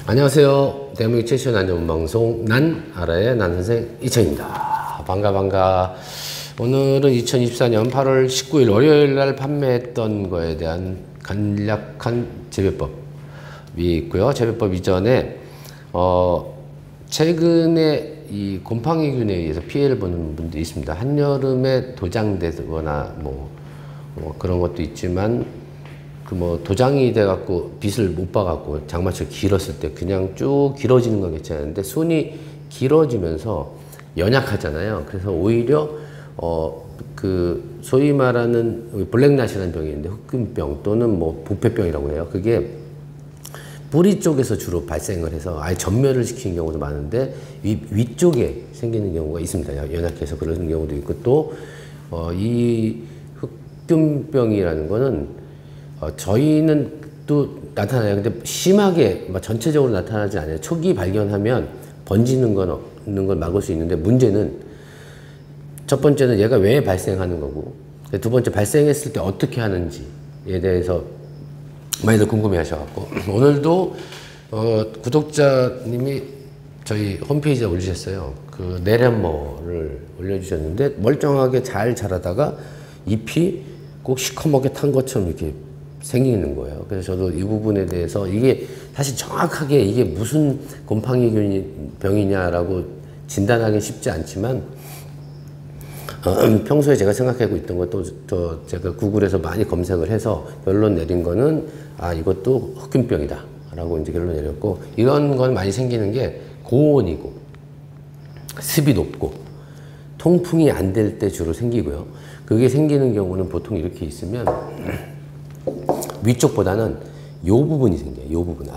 안녕하세요. 대한민국 최초 난전문방송 난 알아의 난선생 이천입니다. 반가. 오늘은 2024년 8월 19일 월요일날 판매했던 거에 대한 간략한 재배법이 있고요. 재배법 이전에 최근에 이 곰팡이균에 의해서 피해를 보는 분들이 있습니다. 한여름에 도장되거나 뭐 그런 것도 있지만 도장이 돼갖고 빛을 못 봐갖고 장마철 길었을 때 그냥 쭉 길어지는 건 괜찮은데 손이 길어지면서 연약하잖아요. 그래서 오히려 소위 말하는 블랙낫이라는 병이 있는데 흑균병 또는 부패병이라고 해요. 그게 뿌리 쪽에서 주로 발생을 해서 아예 전멸을 시키는 경우도 많은데 위쪽에 생기는 경우가 있습니다. 연약해서 그러는 경우도 있고 또 이 흑균병이라는 거는 저희는 또 나타나요. 근데 심하게 전체적으로 나타나지 않아요. 초기 발견하면 번지는 걸 막을 수 있는데 문제는 첫 번째는 얘가 왜 발생하는 거고 두 번째 발생했을 때 어떻게 하는지에 대해서 많이들 궁금해 하셔갖고 오늘도 구독자님이 저희 홈페이지에 올리셨어요. 그 내련모를 올려주셨는데 멀쩡하게 잘 자라다가 잎이 꼭 시커멓게 탄 것처럼 이렇게 생기는 거예요. 그래서 저도 이 부분에 대해서 이게 사실 정확하게 이게 무슨 곰팡이 병이냐라고 진단하기 쉽지 않지만 평소에 제가 생각하고 있던 것도 제가 구글에서 많이 검색을 해서 결론 내린 거는 이것도 흑균병이다 라고 이제 결론 내렸고 이런 건 많이 생기는 게 고온이고 습이 높고 통풍이 안 될 때 주로 생기고요. 그게 생기는 경우는 보통 이렇게 있으면 위쪽보다는 요 부분이 생겨요. 요 부분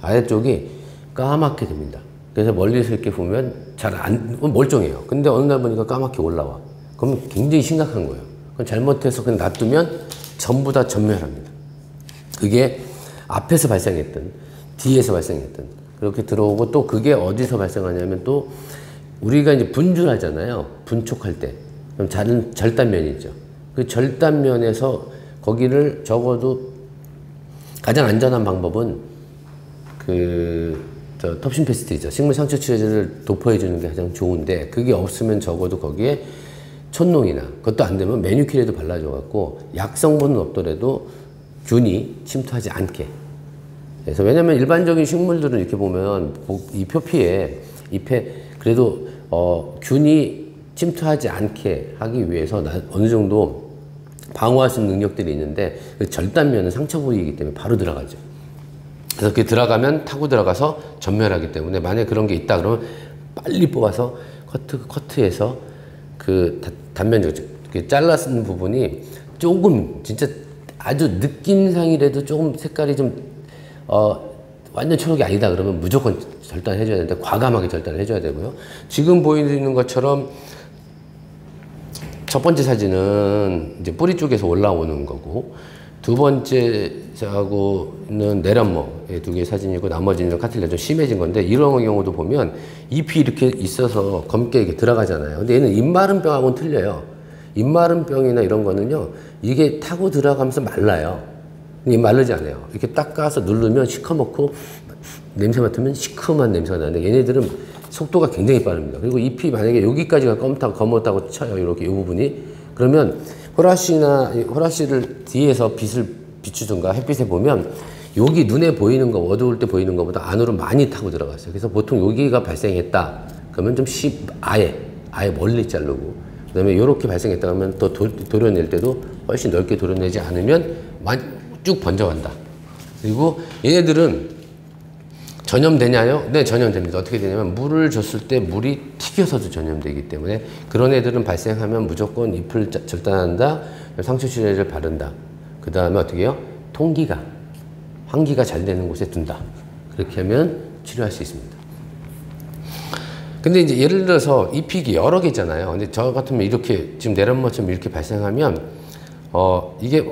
아래쪽이 까맣게 됩니다. 그래서 멀리서 이렇게 보면 멀쩡해요. 근데 어느 날 보니까 까맣게 올라와. 그럼 굉장히 심각한 거예요. 그럼 잘못해서 그냥 놔두면 전부 다 전멸합니다. 그게 앞에서 발생했든 뒤에서 발생했든 그렇게 들어오고 또 그게 어디서 발생하냐면 또 우리가 이제 분줄하잖아요. 분촉할 때. 그럼 절단면이 있죠. 그 절단면에서 거기를 적어도 가장 안전한 방법은 텁신 페스트이죠. 식물 상처 치료제를 도포해 주는 게 가장 좋은데 그게 없으면 적어도 거기에 촌농이나 그것도 안 되면 매니큐어라도 발라줘 갖고 약성분은 없더라도 균이 침투하지 않게. 그래서 왜냐면 일반적인 식물들은 이렇게 보면 이 표피에 잎에 그래도 균이 침투하지 않게 하기 위해서 어느 정도 방어할 수 있는 능력들이 있는데 그 절단면은 상처 부위이기 때문에 바로 들어가죠. 그래서 그게 들어가면 타고 들어가서 전멸하기 때문에 만약에 그런 게 있다 그러면 빨리 뽑아서 커트해서 그 단면적으로 잘랐은 부분이 조금 진짜 아주 느낌상이라도 조금 색깔이 좀 완전 초록이 아니다 그러면 무조건 절단을 해줘야 되는데 과감하게 절단을 해줘야 되고요. 지금 보이는 것처럼 첫 번째 사진은 이제 뿌리 쪽에서 올라오는 거고 두 번째하고는 내란모 두 개의 사진이고 나머지는 카틸레가 좀 심해진 건데 이런 경우도 보면 잎이 이렇게 있어서 검게 이렇게 들어가잖아요. 근데 얘는 잎마른 병하고는 틀려요. 잎마른 병이나 이런 거는요 이게 타고 들어가면서 말라요. 마르지 않아요. 이렇게 닦아서 누르면 시커멓고 냄새 맡으면 시큼한 냄새가 나는데 얘네들은 속도가 굉장히 빠릅니다. 그리고 잎이 만약에 여기까지가 검었다고 쳐요. 이렇게 이 부분이. 그러면 호라씨를 뒤에서 빛을 비추든가 햇빛에 보면 여기 눈에 보이는 거, 어두울 때 보이는 것보다 안으로 많이 타고 들어갔어요. 그래서 보통 여기가 발생했다. 그러면 좀 아예 멀리 자르고 그 다음에 이렇게 발생했다 그러면 또 도려낼 때도 훨씬 넓게 도려내지 않으면 쭉 번져간다. 그리고 얘네들은 전염되냐요? 네, 전염됩니다. 어떻게 되냐면 물을 줬을 때 물이 튀겨서도 전염되기 때문에 그런 애들은 발생하면 무조건 잎을 절단한다. 상처 치료제를 바른다. 그 다음에 어떻게 해요? 환기가 잘 되는 곳에 둔다. 그렇게 하면 치료할 수 있습니다. 근데 이제 예를 들어서 잎이 여러 개 있잖아요. 근데 저 같으면 이렇게 지금 내란모처럼 이렇게 발생하면 이게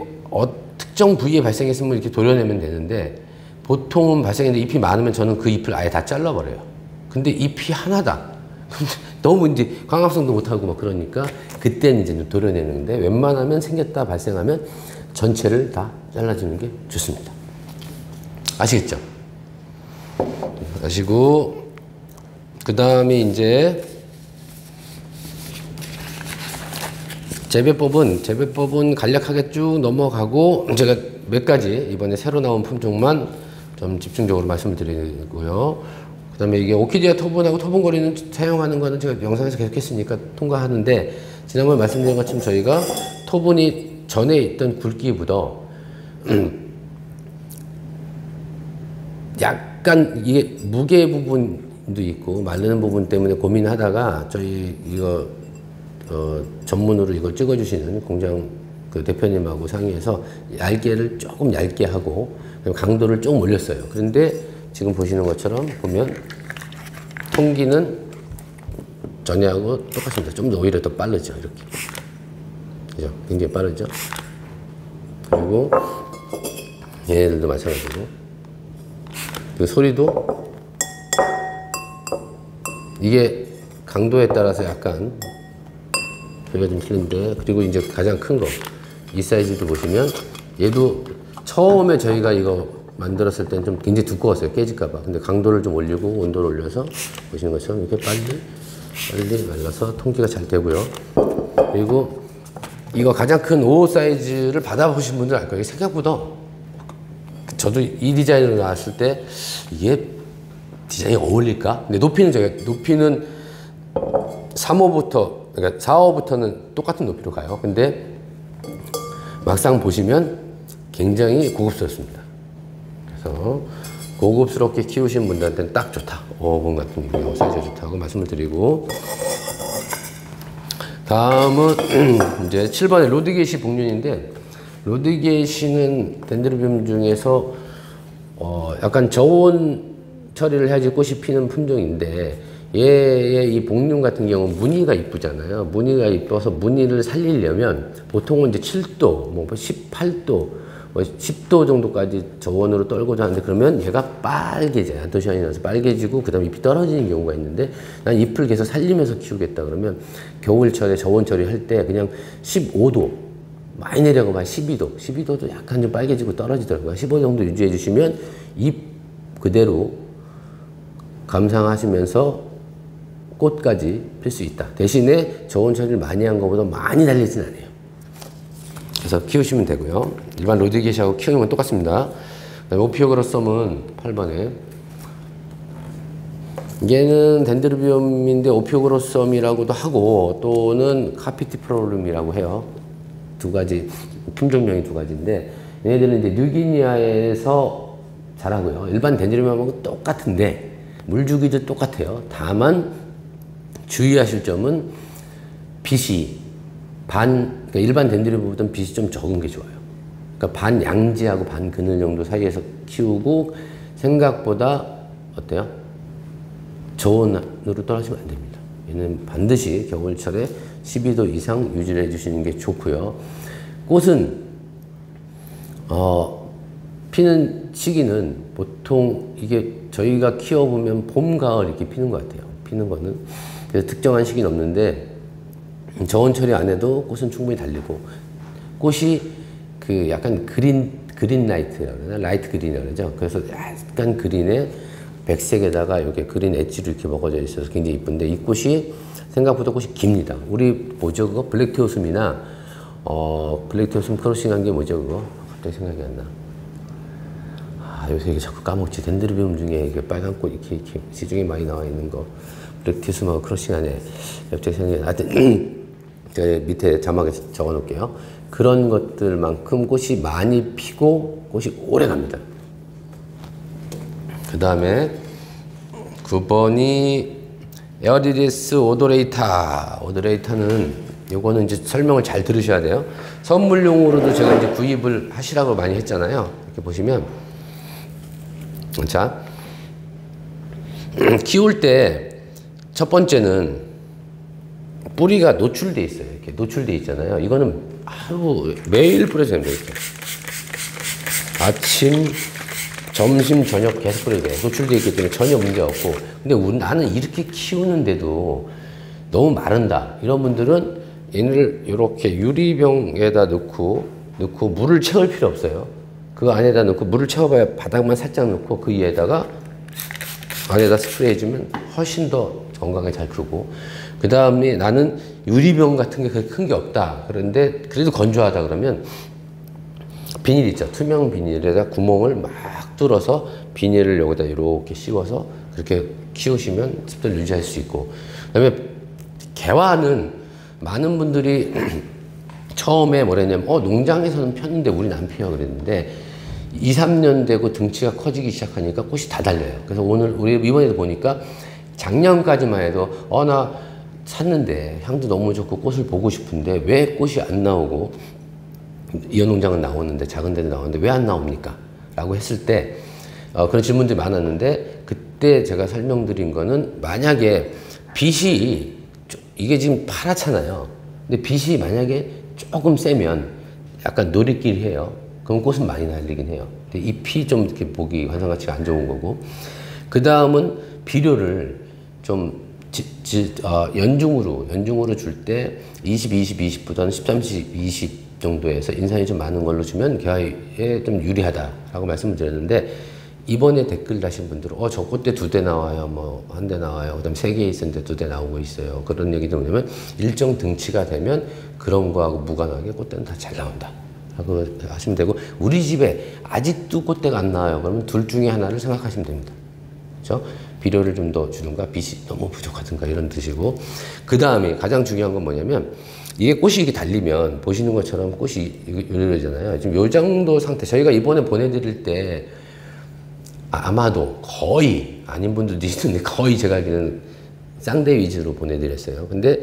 특정 부위에 발생했으면 이렇게 도려내면 되는데 보통은 발생했는데 잎이 많으면 저는 그 잎을 아예 다 잘라버려요. 근데 잎이 하나다. 너무 이제 광합성도 못하고 그러니까 그때는 이제 좀 도려내는데 웬만하면 생겼다 발생하면 전체를 다 잘라주는 게 좋습니다. 아시겠죠? 아시고, 그 다음에 이제 재배법은 간략하게 쭉 넘어가고, 제가 몇 가지 이번에 새로 나온 품종만 좀 집중적으로 말씀을 드리고요. 그 다음에 이게 오키디아 토분하고 토분거리는 사용하는 거는 제가 영상에서 계속 했으니까 통과하는데, 지난번에 말씀드린 것처럼 저희가 토분이 전에 있던 굵기 묻어 약간 이게 무게 부분도 있고 마르는 부분 때문에 고민하다가 저희 이거 전문으로 이걸 찍어주시는 공장 그 대표님하고 상의해서 얇게를 조금 얇게 하고 강도를 조금 올렸어요. 그런데 지금 보시는 것처럼 보면 통기는 전에하고 똑같습니다. 좀 더 오히려 더 빠르죠. 이렇게. 그죠? 굉장히 빠르죠? 그리고 얘네들도 마찬가지고. 그 소리도 이게 강도에 따라서 약간 소리가 좀 틀린데, 그리고 이제 가장 큰 거 이 사이즈도 보시면 얘도 처음에 저희가 이거 만들었을 때는 좀 굉장히 두꺼웠어요. 깨질까봐. 근데 강도를 좀 올리고 온도를 올려서 보시는 것처럼 이렇게 빨리 말라서 통기가 잘 되고요. 그리고 이거 가장 큰 5 사이즈를 받아보신 분들 알 거예요. 생각보다 저도 이 디자인으로 나왔을 때 이게 디자인이 어울릴까? 근데 높이는 3호부터, 그러니까 4호부터는 똑같은 높이로 가요. 근데 막상 보시면 굉장히 고급스럽습니다. 그래서 고급스럽게 키우신 분들한테는 딱 좋다. 5번 같은 경우 사이즈가 좋다고 말씀을 드리고, 다음은 이제 7번의 로드게시 복륜인데, 로드게시는 덴드로비움 중에서 약간 저온 처리를 해야지 꽃이 피는 품종인데, 얘의 이 복륜 같은 경우는 무늬가 이쁘잖아요. 무늬가 이뻐서 무늬를 살리려면 보통은 이제 7도, 뭐 18도, 10도 정도까지 저온으로 떨고자 하는데, 그러면 얘가 빨개져요. 안토시아닌이 나서 빨개지고 그 다음에 잎이 떨어지는 경우가 있는데, 난 잎을 계속 살리면서 키우겠다 그러면 겨울철에 저온 처리할 때 그냥 15도 많이 내려가면 12도도 약간 좀 빨개지고 떨어지더라고요. 15 정도 유지해 주시면 잎 그대로 감상하시면서 꽃까지 필 수 있다. 대신에 저온 처리를 많이 한 것보다 많이 달리진 않아요. 그래서 키우시면 되고요. 일반 로드게시하고 키우는 건 똑같습니다. 오피오그로썸은 8번에, 얘는 덴드로비움인데 오피오그로썸이라고도 하고 또는 카피티프로름이라고 해요. 두 가지 품종명이 두 가지인데, 얘네들은 이제 뉴기니아에서 자라고요. 일반 덴드로비움하고 똑같은데 물주기도 똑같아요. 다만 주의하실 점은 빛이 그러니까 일반 덴드로비움보다는 빛이 좀 적은 게 좋아요. 그러니까 반 양지하고 반 그늘 정도 사이에서 키우고, 생각보다 어때요? 저온으로 떨어지면 안 됩니다. 얘는 반드시 겨울철에 12도 이상 유지를 해주시는 게 좋고요. 꽃은 피는 시기는 보통 이게 저희가 키워보면 봄, 가을 이렇게 피는 것 같아요. 피는 거는. 그래서 특정한 시기는 없는데, 저온 처리 안 해도 꽃은 충분히 달리고, 꽃이 그 약간 그린 라이트라고 그러나? 라이트 그린이라고 그러죠. 그래서 약간 그린에 백색에다가 이렇게 그린 엣지로 이렇게 먹어져 있어서 굉장히 이쁜데, 이 꽃이 생각보다 꽃이 깁니다. 우리 뭐죠 그거? 블랙티오숨이나 블랙티오숨 크로싱한 게 뭐죠 그거? 갑자기 생각이 안 나. 요새 이게 자꾸 까먹지. 덴드로비움 중에 이게 빨간 꽃 이렇게 시중에 많이 나와 있는 거, 블랙티오숨하고 크로싱하네. 갑자기 생각이 나. 하여튼 제가 밑에 자막에 적어 놓을게요. 그런 것들만큼 꽃이 많이 피고 꽃이 오래 갑니다. 그 다음에 9번이 에어리리스 오도레이타. 오도레이타는 요거는 이제 설명을 잘 들으셔야 돼요. 선물용으로도 제가 이제 구입을 하시라고 많이 했잖아요. 이렇게 보시면, 자, 키울 때 첫 번째는 뿌리가 노출돼 있어요. 이렇게 노출돼 있잖아요. 이거는 하루 매일 뿌려도 됩니다. 이렇게 아침, 점심, 저녁 계속 뿌려도 돼요. 노출돼 있기 때문에 전혀 문제 없고. 근데 나는 이렇게 키우는데도 너무 마른다 이런 분들은 얘를 이렇게 유리병에다 넣고 물을 채울 필요 없어요. 그 안에다 넣고 물을 채워봐야 바닥만 살짝 넣고 그 위에다가 안에다 스프레이 해주면 훨씬 더 건강하게 잘 크고, 그 다음에 나는 유리병 같은 게 그렇게 큰 게 없다. 그런데 그래도 건조하다 그러면 비닐 있죠. 투명 비닐에다 구멍을 막 뚫어서 비닐을 여기다 이렇게 씌워서 그렇게 키우시면 습도를 유지할 수 있고, 그 다음에 개화는 많은 분들이 처음에 뭐랬냐면 농장에서는 폈는데 우리는 안 피워 그랬는데 2, 3년 되고 등치가 커지기 시작하니까 꽃이 다 달려요. 그래서 오늘 우리 이번에도 보니까 작년까지만 해도 나 샀는데 향도 너무 좋고 꽃을 보고 싶은데 왜 꽃이 안 나오고, 이연농장은 나오는데 작은 데는 나오는데 왜 안 나옵니까? 라고 했을 때 그런 질문들이 많았는데, 그때 제가 설명드린 거는 만약에 빛이 이게 지금 파랗잖아요. 근데 빛이 만약에 조금 세면 약간 노리끼리해요. 그럼 꽃은 많이 날리긴 해요. 근데 잎이 좀 이렇게 보기 환상가치가 안 좋은 거고, 그 다음은 비료를 좀 연중으로 줄 때 20, 20, 20보다는 10, 30, 20 정도에서 인산이 좀 많은 걸로 주면 개화에 좀 유리하다라고 말씀을 드렸는데, 이번에 댓글 다신 분들은 저 꽃대 2대 나와요, 뭐 1대 나와요, 그 다음 3개 있었는데 2대 나오고 있어요. 그런 얘기도 뭐냐면 일정 등치가 되면 그런 거하고 무관하게 꽃대는 다 잘 나온다 라고 하시면 되고, 우리 집에 아직도 꽃대가 안 나와요. 그러면 둘 중에 하나를 생각하시면 됩니다. 그렇죠? 비료를 좀 더 주는가, 빛이 너무 부족하든가 이런 뜻이고, 그 다음에 가장 중요한 건 뭐냐면, 이게 꽃이 이렇게 달리면 보시는 것처럼 꽃이 이러잖아요. 지금 요 정도 상태, 저희가 이번에 보내드릴 때 아마도 거의 아닌 분들도 있는데 거의 제가 알기로는 쌍대 위주로 보내드렸어요. 근데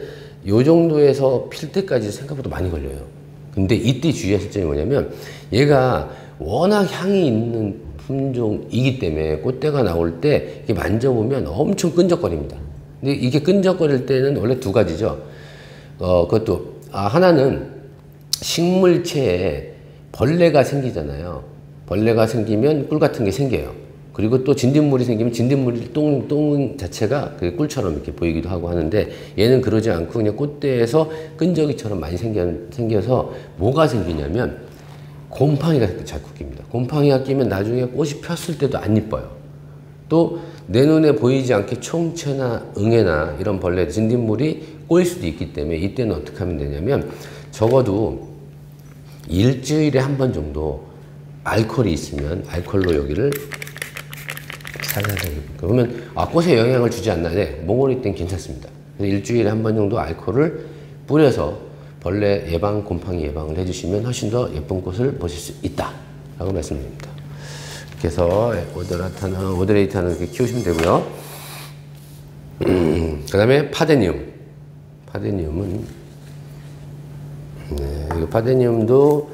요 정도에서 필 때까지 생각보다 많이 걸려요. 근데 이때 주의하실 점이 뭐냐면, 얘가 워낙 향이 있는 품종이기 때문에 꽃대가 나올 때 이게 만져보면 엄청 끈적거립니다. 근데 이게 끈적거릴 때는 원래 두 가지죠. 그것도 하나는 식물체에 벌레가 생기잖아요. 벌레가 생기면 꿀 같은 게 생겨요. 그리고 또 진딧물이 생기면 진딧물이 똥 자체가 그 꿀처럼 이렇게 보이기도 하고 하는데, 얘는 그러지 않고 그냥 꽃대에서 끈적이처럼 많이 생겨서 뭐가 생기냐면 곰팡이가 잘 굽깁니다. 곰팡이가 끼면 나중에 꽃이 폈을 때도 안 이뻐요. 또 내 눈에 보이지 않게 총체나 응애나 이런 벌레, 진딧물이 꼬일 수도 있기 때문에 이때는 어떻게 하면 되냐면, 적어도 일주일에 한 번 정도 알코올이 있으면 알코올로 여기를 살살살 그러면 꽃에 영향을 주지 않나. 네, 몽골이 땐 괜찮습니다. 그래서 일주일에 한 번 정도 알코올을 뿌려서 벌레 예방, 곰팡이 예방을 해주시면 훨씬 더 예쁜 꽃을 보실 수 있다 라고 말씀드립니다. 이렇게 해서 오드레이타는 이렇게 키우시면 되고요. 그 다음에 파데니움은 이거 파데니움도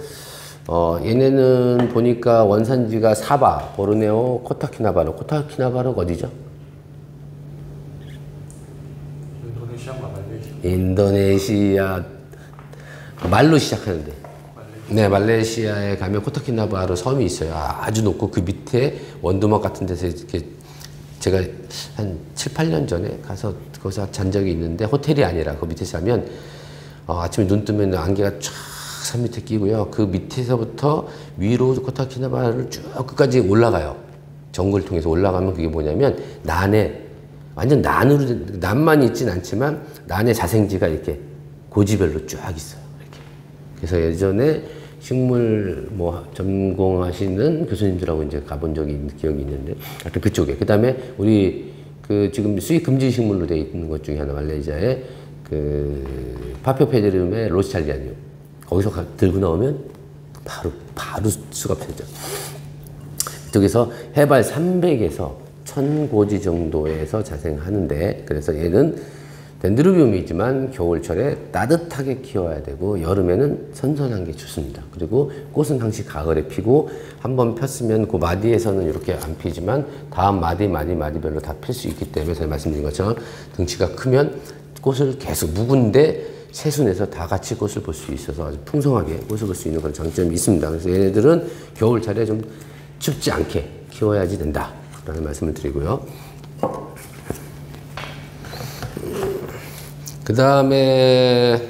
얘네는 보니까 원산지가 사바, 보르네오, 코타키나바루 어디죠? 인도네시아 말로 시작하는데, 네, 말레이시아에 가면 코타키나바루 섬이 있어요. 아주 높고 그 밑에 원두막 같은 데서 이렇게 제가 한 7, 8년 전에 가서 거기서 잔 적이 있는데, 호텔이 아니라 그 밑에 자면 아침에 눈 뜨면 안개가 쫙 산 밑에 끼고요. 그 밑에서부터 위로 코타키나바루를 쭉 끝까지 올라가요. 정글 통해서 올라가면 그게 뭐냐면 완전 난만 있진 않지만 난의 자생지가 이렇게 고지별로 쫙 있어요. 이렇게. 그래서 예전에 식물 전공하시는 교수님들하고 이제 가본 적이 있는 기억이 있는데, 하여튼 그쪽에. 그 다음에 우리 바로 수입 금지 식물로 되어 있는 것 중에 하나, 말레이시아의 파피오페드름의 로스찰리아늄. 거기서 들고 나오면 바로 수갑되죠. 이쪽에서 해발 300에서 1000고지 정도에서 자생하는데, 그래서 얘는 덴드로비움이지만 겨울철에 따뜻하게 키워야 되고 여름에는 선선한 게 좋습니다. 그리고 꽃은 항시 가을에 피고 한번 폈으면 그 마디에서는 이렇게 안 피지만 다음 마디별로 다 필 수 있기 때문에 제가 말씀드린 것처럼 등치가 크면 꽃을 계속 묵은데 새순에서 다 같이 꽃을 볼 수 있어서 아주 풍성하게 꽃을 볼 수 있는 그런 장점이 있습니다. 그래서 얘네들은 겨울철에 좀 춥지 않게 키워야지 된다 라는 말씀을 드리고요. 그 다음에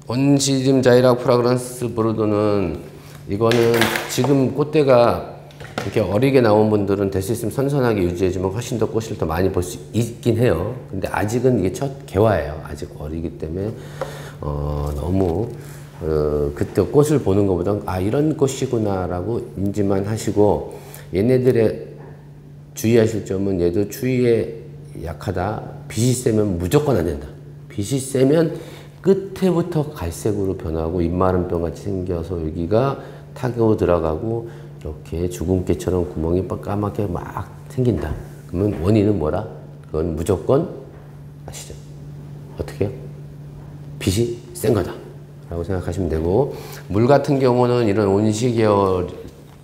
온시즘 자이라 프라그란스 보르도는, 이거는 지금 꽃대가 이렇게 어리게 나온 분들은 될 수 있으면 선선하게 유지해주면 훨씬 더 꽃을 더 많이 볼 수 있긴 해요. 근데 아직은 이게 첫 개화예요. 아직 어리기 때문에 너무 그때 꽃을 보는 것보다 아 이런 꽃이구나 라고 인지만 하시고, 얘네들의 주의하실 점은 얘도 추위에 약하다. 빛이 세면 무조건 안 된다. 빛이 세면 끝에부터 갈색으로 변하고 입마름병 같이 생겨서 여기가 타고 들어가고 이렇게 주근깨처럼 구멍이 까맣게 막 생긴다. 그러면 원인은 뭐라? 그건 무조건 아시죠? 어떻게 해요? 빛이 센 거다 라고 생각하시면 되고, 물 같은 경우는 이런 온시계열이나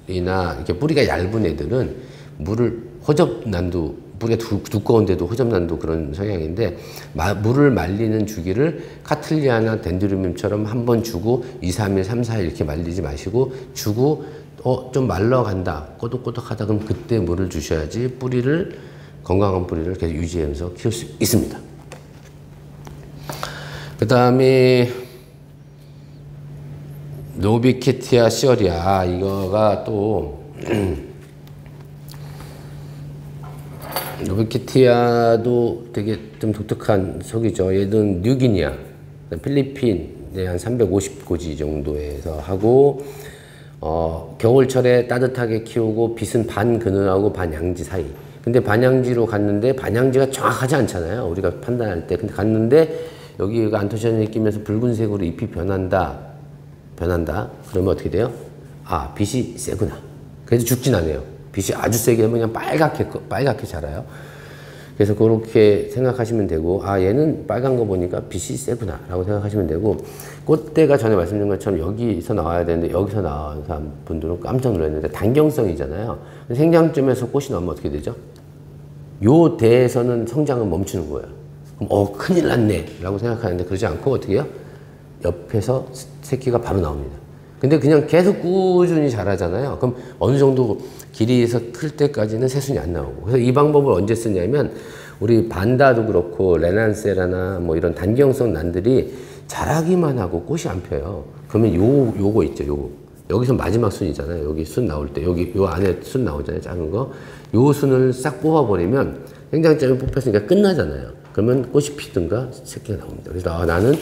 이렇게 뿌리가 얇은 애들은 물을 호접난도, 뿌리가 두꺼운데도 호접난도 그런 성향인데, 물을 말리는 주기를 카틀리아나 덴드로뮴처럼 한 번 주고 2, 3일, 3, 4일 이렇게 말리지 마시고, 주고 좀 말라간다, 꼬독꼬독하다, 그럼 그때 물을 주셔야지 뿌리를, 건강한 뿌리를 계속 유지하면서 키울 수 있습니다. 그 다음에 노비케티아 시어리아, 이거가 또 노비케티아도 되게 좀 독특한 속이죠. 얘는 뉴기니아, 필리핀에 한 350고지 정도에서 하고, 겨울철에 따뜻하게 키우고 빛은 반 그늘하고 반 양지 사이. 근데 반양지로 갔는데 반양지가 정확하지 않잖아요. 우리가 판단할 때. 근데 갔는데 여기가 안토시아닌이 끼면서 붉은색으로 잎이 변한다. 그러면 어떻게 돼요? 아, 빛이 세구나. 그래도 죽진 않아요. 빛이 아주 세게 하면 그냥 빨갛게 자라요. 그래서 그렇게 생각하시면 되고, 아, 얘는 빨간 거 보니까 빛이 세구나 라고 생각하시면 되고, 꽃대가 전에 말씀드린 것처럼 여기서 나와야 되는데 여기서 나온 분들은 깜짝 놀랐는데 단경성이잖아요. 생장점에서 꽃이 나오면 어떻게 되죠? 요 대에서는 성장은 멈추는 거예요. 그럼 큰일 났네 라고 생각하는데, 그러지 않고 어떻게 해요? 옆에서 새끼가 바로 나옵니다. 근데 그냥 계속 꾸준히 자라잖아요. 그럼 어느 정도 길이에서 클 때까지는 새순이 안 나오고. 그래서 이 방법을 언제 쓰냐면, 우리 반다도 그렇고 레난세라나 뭐 이런 단경성 난들이 자라기만 하고 꽃이 안 펴요. 그러면 요거 있죠, 요거. 여기서 마지막 순이잖아요. 여기 순 나올 때, 여기 요 안에 순 나오잖아요, 작은 거. 요 순을 싹 뽑아버리면 생장점이 뽑혔으니까 끝나잖아요. 그러면 꽃이 피든가 새끼가 나옵니다. 그래서 나는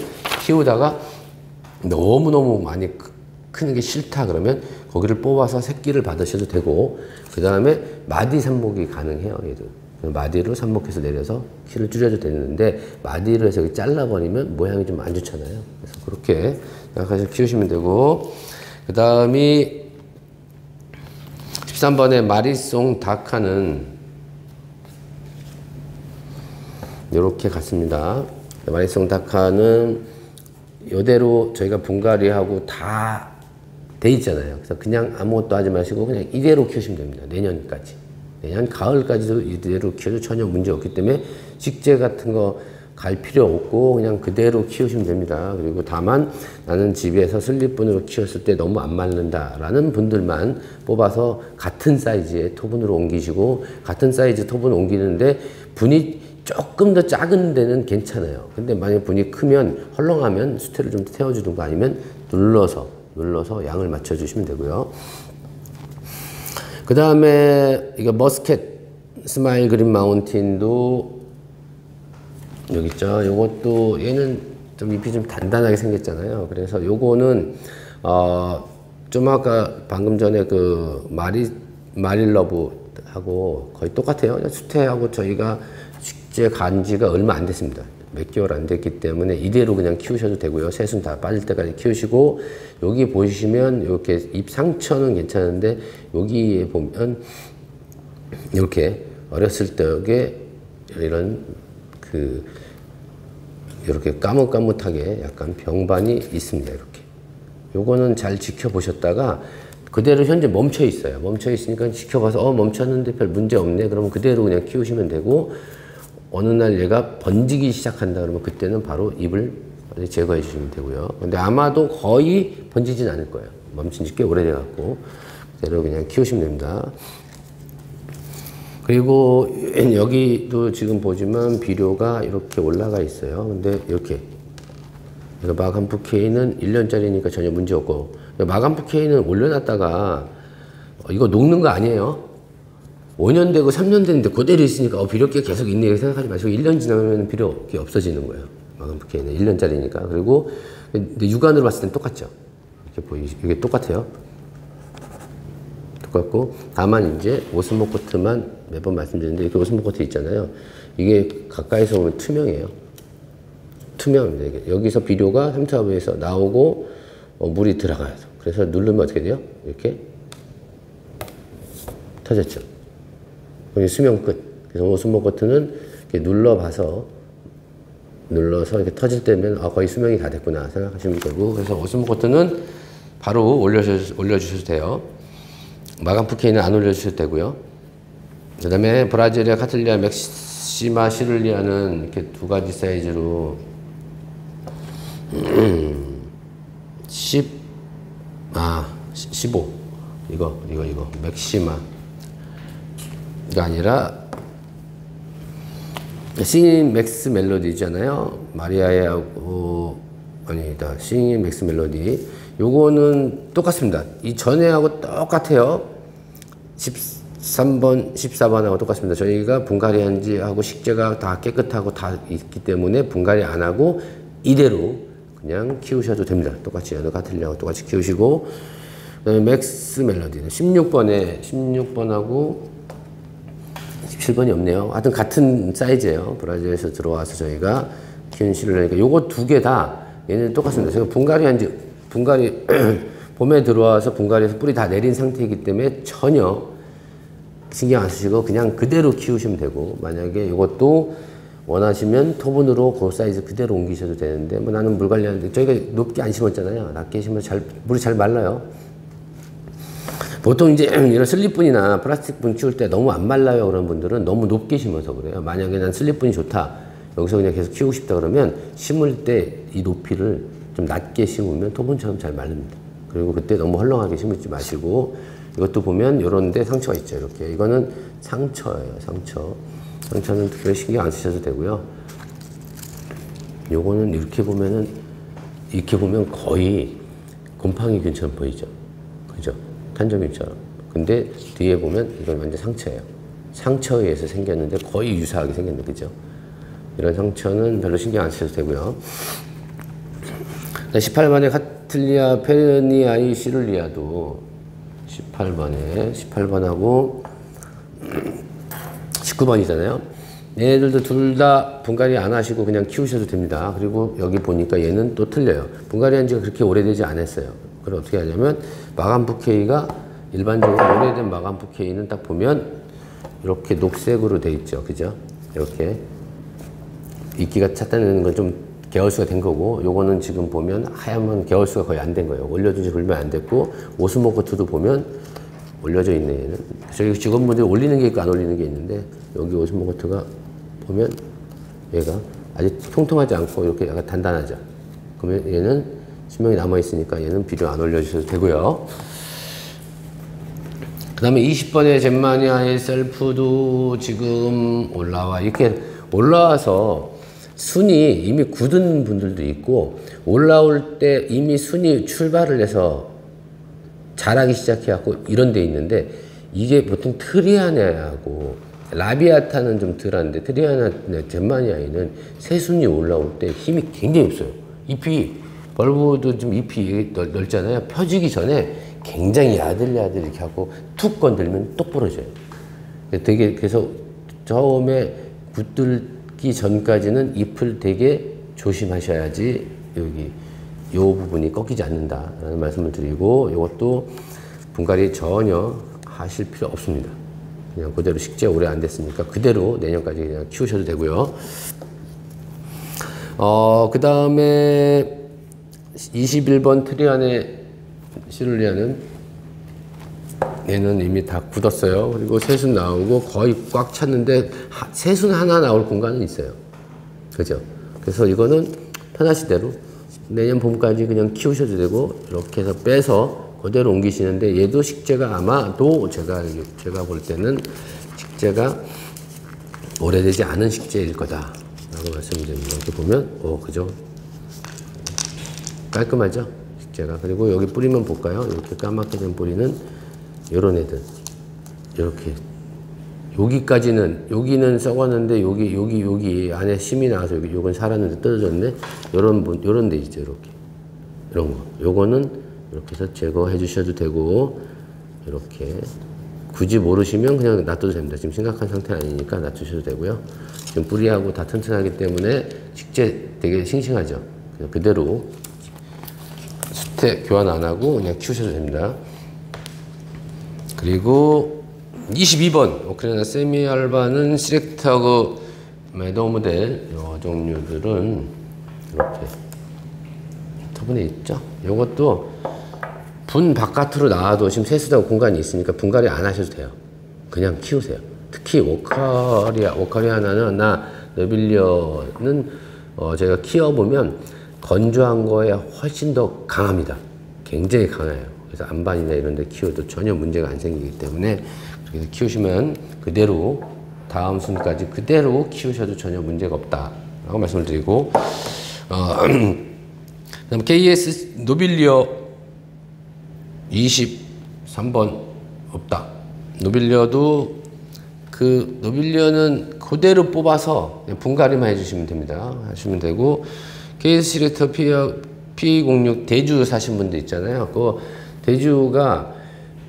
키우다가 너무너무 많이 크는 게 싫다 그러면 거기를 뽑아서 새끼를 받으셔도 되고, 그 다음에 마디 삽목이 가능해요, 얘도. 마디로 삽목해서 내려서 키를 줄여도 되는데, 마디를 해서 잘라버리면 모양이 좀 안 좋잖아요. 그래서 그렇게 생각해서 키우시면 되고, 그 다음이 13번의 마리송 다카는 이렇게 갔습니다. 마리송 다카는 이대로 저희가 분갈이하고 다 돼 있잖아요. 그래서 그냥 아무것도 하지 마시고 그냥 이대로 키우시면 됩니다. 내년까지. 내년 가을까지도 이대로 키워도 전혀 문제 없기 때문에 식재 같은 거 갈 필요 없고 그냥 그대로 키우시면 됩니다. 그리고 다만 나는 집에서 슬립분으로 키웠을 때 너무 안 마른다 라는 분들만 뽑아서 같은 사이즈의 토분으로 옮기시고, 같은 사이즈 토분 옮기는데 분이 조금 더 작은 데는 괜찮아요. 근데 만약 분이 크면 헐렁하면 수태를 좀 태워주든가 아니면 눌러서 양을 맞춰주시면 되고요. 그 다음에 이거 머스켓 스마일 그린 마운틴도 여기 있죠. 요것도 얘는 좀 잎이 좀 단단하게 생겼잖아요. 그래서 요거는 좀 아까 방금 전에 그 마릴러브하고 거의 똑같아요. 수태하고 저희가 식재 간지가 얼마 안 됐습니다. 몇 개월 안 됐기 때문에 이대로 그냥 키우셔도 되고요. 새순 다 빠질 때까지 키우시고, 여기 보시면 이렇게 잎 상처는 괜찮은데 여기에 보면 이렇게 어렸을 적에 이런 이렇게 까뭇까뭇하게 약간 병반이 있습니다. 이렇게. 요거는 잘 지켜보셨다가 그대로 현재 멈춰 있어요. 멈춰 있으니까 지켜봐서 멈췄는데 별 문제 없네. 그러면 그대로 그냥 키우시면 되고, 어느 날 얘가 번지기 시작한다 그러면 그때는 바로 잎을 제거해 주시면 되고요. 근데 아마도 거의 번지진 않을 거예요. 멈춘 지 꽤 오래돼 갖고 그대로 그냥 키우시면 됩니다. 그리고 여기도 지금 보지만 비료가 이렇게 올라가 있어요. 근데 이렇게 마감프 K는 1년짜리니까 전혀 문제 없고, 마감프 K는 올려놨다가 이거 녹는 거 아니에요. 5년 되고 3년 됐는데 그대로 있으니까 비료기가 계속 있네 이렇게 생각하지 마시고 1년 지나면 비료기 없어지는 거예요. 마감부케이는 1년짜리니까. 그리고 근데 육안으로 봤을 땐 똑같죠. 이렇게 이게 똑같아요. 똑같고 다만 이제 오스모 코트만 매번 말씀드리는데 이렇게 오스모 코트 있잖아요. 이게 가까이서 보면 투명해요. 투명합니다. 이게. 여기서 비료가 3차 하부에서 나오고 물이 들어가요. 그래서 누르면 어떻게 돼요? 이렇게 터졌죠. 여기 수명 끝. 그래서 오스모 코트는 이렇게 눌러서 이렇게 터질 때면 거의 수명이 다 됐구나 생각하시면 되고, 그래서 오스모 코트는 바로 올려주셔도 돼요. 마감 부케이는 안 올려주셔도 되고요. 그 다음에 브라질리아, 카틀리아, 맥시마, 시룰리아는 이렇게 두 가지 사이즈로 15 이거 맥시마 이가 아니라 싱잉 맥스 멜로디잖아요. 마리아하고 아니다. 싱잉 맥스 멜로디 요거는 똑같습니다. 이 전에하고 똑같아요. 13번, 14번하고 똑같습니다. 저희가 분갈이 한지하고 식재가 다 깨끗하고 다 있기 때문에 분갈이 안 하고 이대로 그냥 키우셔도 됩니다. 똑같이 어느 카틀리아하고 똑같이 키우시고, 그다음에 맥스 멜로디는 16번하고 17번이 없네요. 하여튼 같은 사이즈예요. 브라질에서 들어와서 저희가 키운 시를러니까 요거 두 개 다 얘는 똑같습니다. 제가 분갈이 봄에 들어와서 분갈이에서 뿌리 다 내린 상태이기 때문에 전혀 신경 안 쓰시고 그냥 그대로 키우시면 되고, 만약에 이것도 원하시면 토분으로 그 사이즈 그대로 옮기셔도 되는데, 뭐 나는 물 관리하는데 저희가 높게 안 심었잖아요. 낮게 심으면 물이 잘 말라요. 보통 이제 이런 슬립분이나 플라스틱 분 키울 때 너무 안 말라요 그런 분들은 너무 높게 심어서 그래요. 만약에 난 슬립분이 좋다, 여기서 그냥 계속 키우고 싶다 그러면 심을 때 이 높이를 좀 낮게 심으면 토분처럼 잘 마릅니다. 그리고 그때 너무 헐렁하게 심지 마시고, 이것도 보면 요런 데 상처가 있죠. 이렇게 이거는 상처예요. 상처는 특별히 신경 안 쓰셔도 되고요. 요거는 이렇게 보면 거의 곰팡이균처럼 보이죠. 그죠? 탄저균처럼. 근데 뒤에 보면 이건 완전 상처예요. 상처에 의해서 생겼는데 거의 유사하게 생겼는데, 그죠? 이런 상처는 별로 신경 안 쓰셔도 되고요. 18번에 카틀리아 페르니아이 시룰리아도 18번하고 19번이잖아요. 얘네들도 둘 다 분갈이 안 하시고 그냥 키우셔도 됩니다. 그리고 여기 보니까 얘는 또 틀려요. 분갈이 한 지가 그렇게 오래되지 않았어요. 그럼 어떻게 하냐면 마감 부케이가 일반적으로 오래된 마감 부케이는 딱 보면 이렇게 녹색으로 돼 있죠. 그죠? 이렇게 이끼가 찼다는 건 좀 개월수가 된 거고, 요거는 지금 보면 하얀 개월수가 거의 안 된 거예요. 올려둔 지 얼마 안 됐고, 오스모 코트도 보면 올려져 있네. 얘는 저희 직원분들이 올리는 게 있고 안 올리는 게 있는데, 여기 오스모 코트가 보면 얘가 아직 통통하지 않고 이렇게 약간 단단하죠. 그러면 얘는 수명이 남아 있으니까 얘는 비료 안 올려주셔도 되고요. 그 다음에 20번의 젠마니아의 셀프도 지금 이렇게 올라와서 순이 이미 굳은 분들도 있고, 올라올 때 이미 순이 출발을 해서 자라기 시작해갖고 이런 데 있는데, 이게 보통 트리아네하고 라비아타는 좀 덜한데, 트리아나 젠마니아에는 새순이 올라올 때 힘이 굉장히 없어요. 잎이, 벌브도 좀 잎이 넓잖아요. 펴지기 전에 굉장히 야들야들 이렇게 하고 툭 건들면 똑 부러져요. 되게, 그래서 처음에 굳들기 전까지는 잎을 되게 조심하셔야지 여기 요 부분이 꺾이지 않는다라는 말씀을 드리고, 이것도 분갈이 전혀 하실 필요 없습니다. 그냥 그대로 식재 오래 안 됐으니까 그대로 내년까지 그냥 키우셔도 되고요. 그 다음에 21번 트리안의 시룰리아는 얘는 이미 다 굳었어요. 그리고 새순 나오고 거의 꽉 찼는데 새순 하나 나올 공간은 있어요. 그죠? 그래서 이거는 편하신 대로 내년 봄까지 그냥 키우셔도 되고, 이렇게 해서 빼서 그대로 옮기시는데, 얘도 식재가 아마도 제가 볼 때는 식재가 오래되지 않은 식재일 거다 라고 말씀드립니다. 이렇게 보면 그죠? 깔끔하죠? 식재가. 그리고 여기 뿌리만 볼까요? 이렇게 까맣게 된 뿌리는 요런 애들. 이렇게. 여기는 썩었는데, 여기 안에 심이 나와서 요건 살았는데 떨어졌네? 요런 데 있죠, 이렇게. 이런 거. 요거는 이렇게 해서 제거해 주셔도 되고, 이렇게. 굳이 모르시면 그냥 놔둬도 됩니다. 지금 심각한 상태 아니니까 놔두셔도 되고요. 지금 뿌리하고 다 튼튼하기 때문에 식재 되게 싱싱하죠. 그냥 그대로 수태 교환 안 하고 그냥 키우셔도 됩니다. 그리고 22번 오크레나 세미알바는 시렉트하고 매더 모델 요 종류들은 이렇게 저번에 있죠. 요것도 분 바깥으로 나와도 지금 세수하고 공간이 있으니까 분갈이 안 하셔도 돼요. 그냥 키우세요. 특히 오카리아나나 너빌리어는 제가 키워보면 건조한 거에 훨씬 더 강합니다. 굉장히 강해요. 그래서 안반이나 이런 데 키워도 전혀 문제가 안 생기기 때문에 그래서 키우시면 그대로 다음 순까지 그대로 키우셔도 전혀 문제가 없다라고 말씀을 드리고 그다음 KS 노빌리어 23번 없다. 노빌리어는 그대로 뽑아서 그냥 분갈이만 해주시면 됩니다. 하시면 되고 KS 시렉터 P06 대주 사신 분들 있잖아요. 그 대주가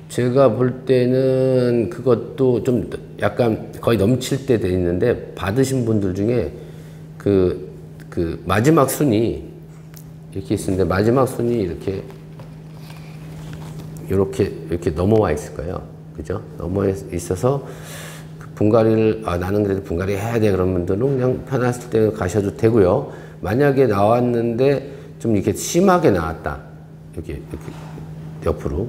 제가 볼 때는 그것도 좀 약간 거의 넘칠 때 돼 있는데 받으신 분들 중에 그 마지막 순위 이렇게 있는데 마지막 순위 이렇게 넘어와 있을 거예요. 그죠? 넘어와 있어서 그 분갈이를 나는 그래도 분갈이 해야 돼 그런 분들은 그냥 편하실 때 가셔도 되고요. 만약에 나왔는데 좀 이렇게 심하게 나왔다. 이렇게 옆으로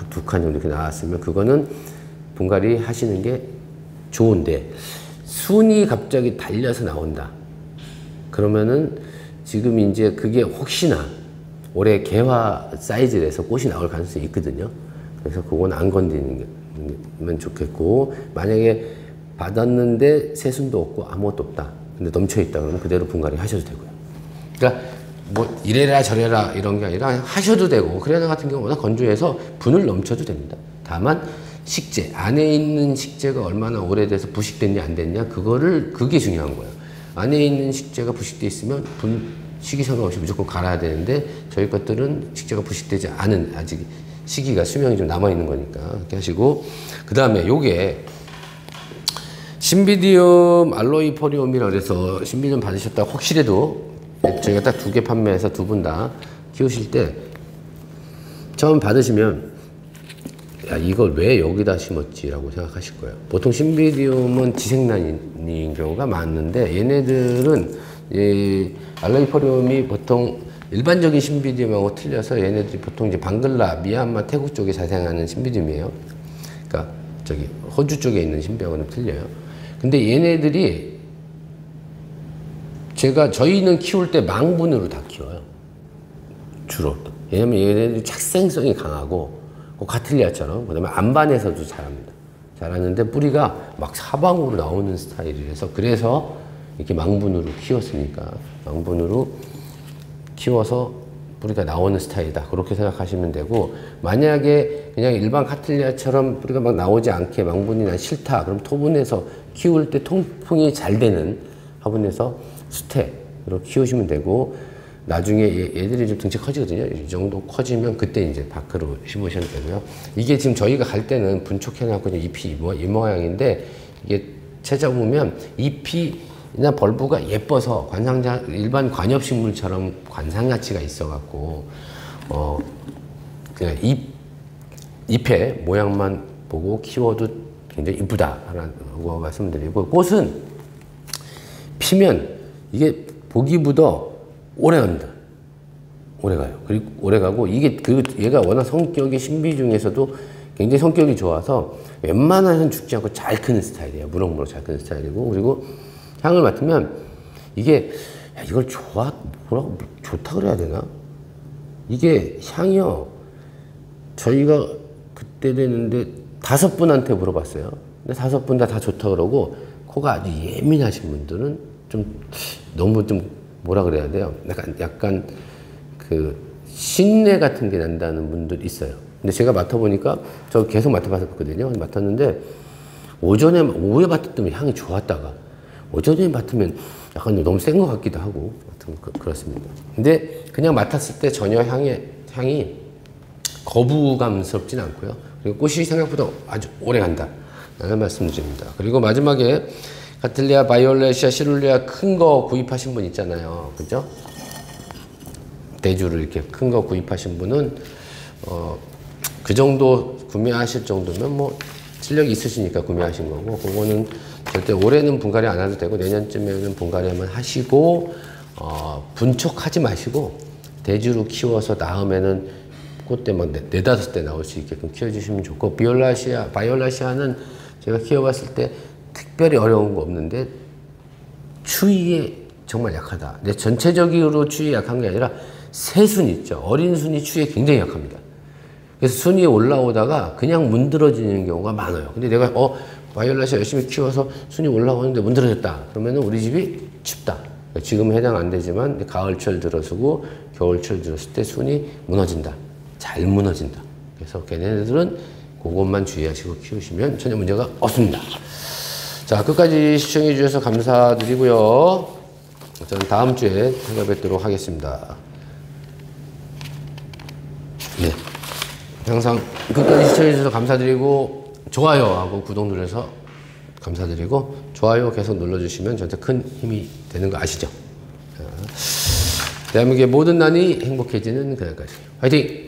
두 칸 정도 이렇게 나왔으면 그거는 분갈이 하시는 게 좋은데 순이 갑자기 달려서 나온다. 그러면은 지금 이제 그게 혹시나 올해 개화 사이즈에서 꽃이 나올 가능성이 있거든요. 그래서 그건 안 건드리면 좋겠고 만약에 받았는데 새순도 없고 아무것도 없다. 근데 넘쳐있다 그러면 그대로 분갈이 하셔도 되고요. 그러니까 뭐 이래라 저래라 이런 게 아니라 하셔도 되고 크레나 같은 경우는 워낙 건조해서 분을 넘쳐도 됩니다. 다만 식재 안에 있는 식재가 얼마나 오래돼서 부식됐냐 안 됐냐 그게 중요한 거예요. 안에 있는 식재가 부식돼 있으면 시기 상관없이 무조건 갈아야 되는데 저희 것들은 식재가 부식되지 않은 아직 시기가 수명이 좀 남아 있는 거니까 그렇게 하시고 그 다음에 요게 신비디움 알로이포리움이라 그래서 신비디움 받으셨다 혹시라도 저희가 딱 2개 판매해서 2분 다 키우실 때 처음 받으시면 야 이걸 왜 여기다 심었지 라고 생각하실 거예요. 보통 신비디움은 지생란인 경우가 많은데 얘네들은 알로이포리움이 보통 일반적인 신비디움하고 틀려서 얘네들이 보통 이제 방글라, 미얀마, 태국 쪽에 자생하는 신비디움이에요. 그러니까 저기 호주 쪽에 있는 신비하고는 틀려요. 근데 얘네들이 저희는 키울 때 망분으로 다 키워요. 주로. 왜냐면 얘네들이 착생성이 강하고 카틀리아처럼 그다음에 안반에서도 자랍니다. 자라는데 뿌리가 막 사방으로 나오는 스타일이라서 그래서 이렇게 망분으로 키웠으니까 망분으로 키워서 뿌리가 나오는 스타일이다. 그렇게 생각하시면 되고 만약에 그냥 일반 카틀리아처럼 뿌리가 막 나오지 않게 망분이 난 싫다. 그럼 토분에서 키울 때 통풍이 잘 되는 화분에서 수태로 키우시면 되고 나중에 얘들이 좀 등치 커지거든요. 이 정도 커지면 그때 이제 밖으로 심으셔도 되고요. 이게 지금 저희가 갈 때는 분촉해놓고 잎이 이 모양인데 이게 찾아보면 잎이나 벌브가 예뻐서 일반 관엽식물처럼 관상가치가 있어갖고 그냥 잎의 모양만 보고 키워도 굉장히 이쁘다라고 말씀드리고 꽃은 피면 이게 보기보다 오래 갑니다. 오래 가요. 그리고 오래 가고 얘가 워낙 성격이 신비 중에서도 굉장히 성격이 좋아서 웬만하면 죽지 않고 잘 크는 스타일이에요. 무럭무럭 잘 크는 스타일이고 그리고 향을 맡으면 이게 이걸 좋다 그래야 되나? 이게 향이요. 저희가 그때 됐는데 5분한테 물어봤어요. 근데 5분 다 좋다 그러고 코가 아주 예민하신 분들은 좀 너무 좀 뭐라 그래야 돼요? 약간 그 신내 같은 게 난다는 분들 있어요. 근데 제가 맡아보니까 저 계속 맡아봤거든요. 맡았는데 오후에 맡았더니 향이 좋았다가 오전에 맡으면 약간 너무 센 것 같기도 하고 그렇습니다. 근데 그냥 맡았을 때 전혀 향이 거부감스럽진 않고요. 그리고 꽃이 생각보다 아주 오래 간다 라는 말씀을 드립니다. 그리고 마지막에 카틀리아, 바이올렛이아, 시룰리아 큰 거 구입하신 분 있잖아요. 그죠? 대주를 이렇게 큰 거 구입하신 분은 그 정도 구매하실 정도면 뭐 실력이 있으시니까 구매하신 거고, 그거는 절대 올해는 분갈이 안 해도 되고 내년쯤에는 분갈이만 하시고 분촉하지 마시고 대주로 키워서 다음에는 꽃대 막 네다섯 대 나올 수 있게끔 키워주시면 좋고, 바이올라시아는 제가 키워봤을 때 특별히 어려운 거 없는데 추위에 정말 약하다. 근데 전체적으로 추위에 약한 게 아니라 새순 있죠. 어린 순이 추위에 굉장히 약합니다. 그래서 순이 올라오다가 그냥 문드러지는 경우가 많아요. 근데 내가 바이올라시아 열심히 키워서 순이 올라오는데 문드러졌다. 그러면은 우리 집이 춥다. 지금 해당 안 되지만 가을철 들어서고 겨울철 들었을 때 순이 무너진다. 잘 무너진다. 그래서 걔네들은 그것만 주의하시고 키우시면 전혀 문제가 없습니다. 자, 끝까지 시청해 주셔서 감사드리고요. 저는 다음 주에 찾아뵙도록 하겠습니다. 네. 항상 끝까지 시청해 주셔서 감사드리고 좋아요하고 구독 눌러서 감사드리고 좋아요 계속 눌러주시면 저한테 큰 힘이 되는 거 아시죠? 자, 대한민국의 모든 난이 행복해지는 그날까지 화이팅!